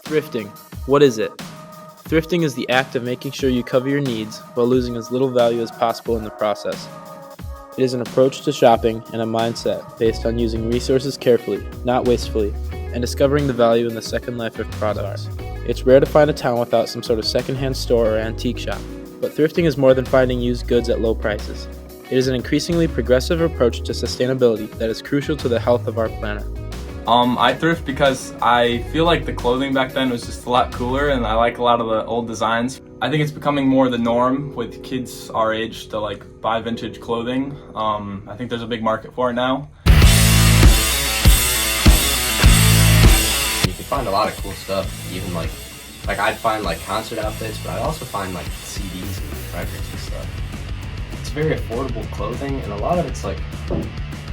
Thrifting. What is it? Thrifting is the act of making sure you cover your needs while losing as little value as possible in the process. It is an approach to shopping and a mindset based on using resources carefully, not wastefully, and discovering the value in the second life of products. It's rare to find a town without some sort of secondhand store or antique shop, but thrifting is more than finding used goods at low prices. It is an increasingly progressive approach to sustainability that is crucial to the health of our planet. I thrift because I feel like the clothing back then was just a lot cooler, and I like a lot of the old designs. I think it's becoming more the norm with kids our age to buy vintage clothing. I think there's a big market for it now. You can find a lot of cool stuff, even like I'd find concert outfits, but I'd also find CDs and records and stuff. It's very affordable clothing, and a lot of it's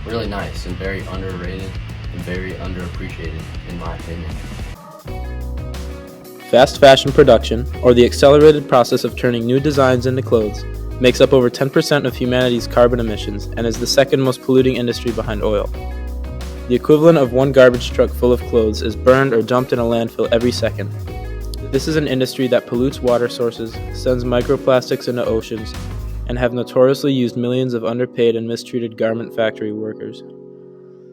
really nice and very underrated and very underappreciated, in my opinion. Fast fashion production, or the accelerated process of turning new designs into clothes, makes up over 10% of humanity's carbon emissions and is the second most polluting industry behind oil. The equivalent of one garbage truck full of clothes is burned or dumped in a landfill every second. This is an industry that pollutes water sources, sends microplastics into oceans, and have notoriously used millions of underpaid and mistreated garment factory workers.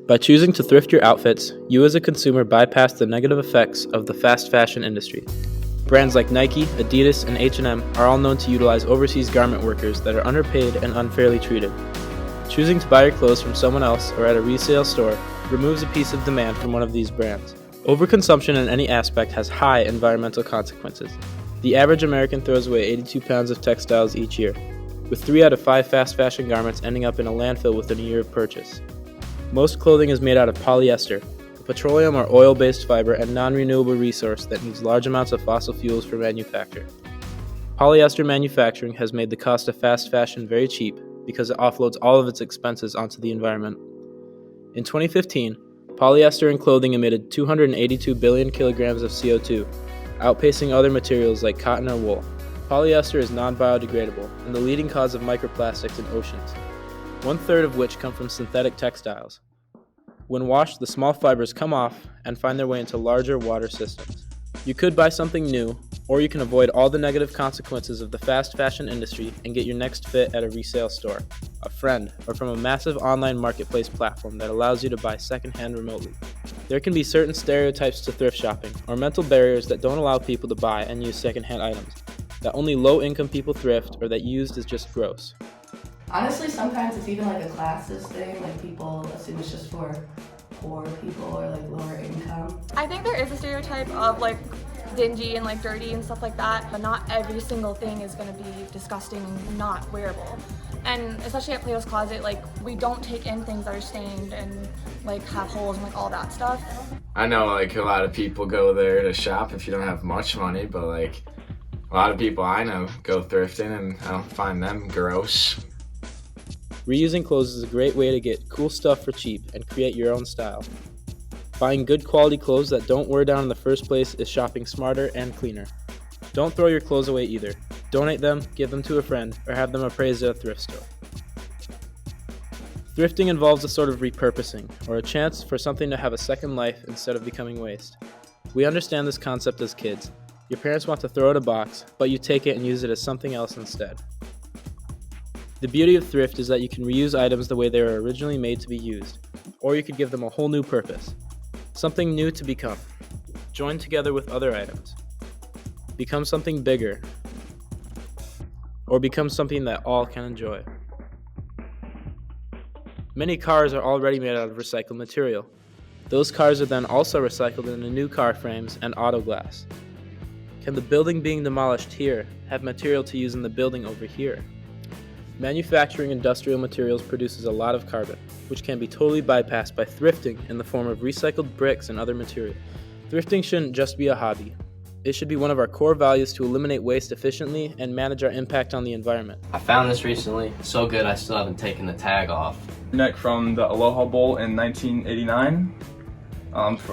By choosing to thrift your outfits, you as a consumer bypass the negative effects of the fast fashion industry. Brands like Nike, Adidas, and H&M are all known to utilize overseas garment workers that are underpaid and unfairly treated. Choosing to buy your clothes from someone else or at a resale store removes a piece of demand from one of these brands. Overconsumption in any aspect has high environmental consequences. The average American throws away 82 pounds of textiles each year, with 3 out of 5 fast fashion garments ending up in a landfill within a year of purchase. Most clothing is made out of polyester, a petroleum or oil-based fiber and non-renewable resource that needs large amounts of fossil fuels for manufacture. Polyester manufacturing has made the cost of fast fashion very cheap because it offloads all of its expenses onto the environment. In 2015, polyester in clothing emitted 282 billion kilograms of CO2, outpacing other materials like cotton or wool. Polyester is non-biodegradable and the leading cause of microplastics in oceans, 1/3 of which come from synthetic textiles. When washed, the small fibers come off and find their way into larger water systems. You could buy something new, or you can avoid all the negative consequences of the fast fashion industry and get your next fit at a resale store, a friend, or from a massive online marketplace platform that allows you to buy secondhand remotely. There can be certain stereotypes to thrift shopping, or mental barriers that don't allow people to buy and use secondhand items, that only low-income people thrift, or that used is just gross. Honestly, sometimes it's even a classist thing, people assume it's just for poor people or lower income. I think there is a stereotype of dingy and dirty and stuff like that, but not every single thing is going to be disgusting and not wearable. And especially at Plato's Closet, we don't take in things that are stained and have holes and all that stuff. I know a lot of people go there to shop if you don't have much money, but a lot of people I know go thrifting and I don't find them gross. Reusing clothes is a great way to get cool stuff for cheap and create your own style. Buying good quality clothes that don't wear down in the first place is shopping smarter and cleaner. Don't throw your clothes away either. Donate them, give them to a friend, or have them appraised at a thrift store. Thrifting involves a sort of repurposing, or a chance for something to have a second life instead of becoming waste. We understand this concept as kids. Your parents want to throw out a box, but you take it and use it as something else instead. The beauty of thrift is that you can reuse items the way they were originally made to be used, or you could give them a whole new purpose, something new to become, join together with other items, become something bigger, or become something that all can enjoy. Many cars are already made out of recycled material. Those cars are then also recycled into new car frames and auto glass. Can the building being demolished here have material to use in the building over here? Manufacturing industrial materials produces a lot of carbon, which can be totally bypassed by thrifting in the form of recycled bricks and other material. Thrifting shouldn't just be a hobby. It should be one of our core values to eliminate waste efficiently and manage our impact on the environment. I found this recently. It's so good I still haven't taken the tag off. Neck from the Aloha Bowl in 1989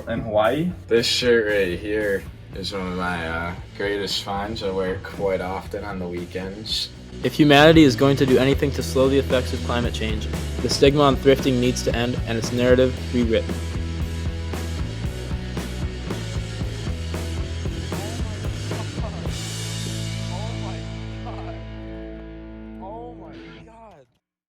in Hawaii. This shirt right here is one of my greatest finds. I wear it quite often on the weekends. If humanity is going to do anything to slow the effects of climate change, the stigma on thrifting needs to end and its narrative rewritten.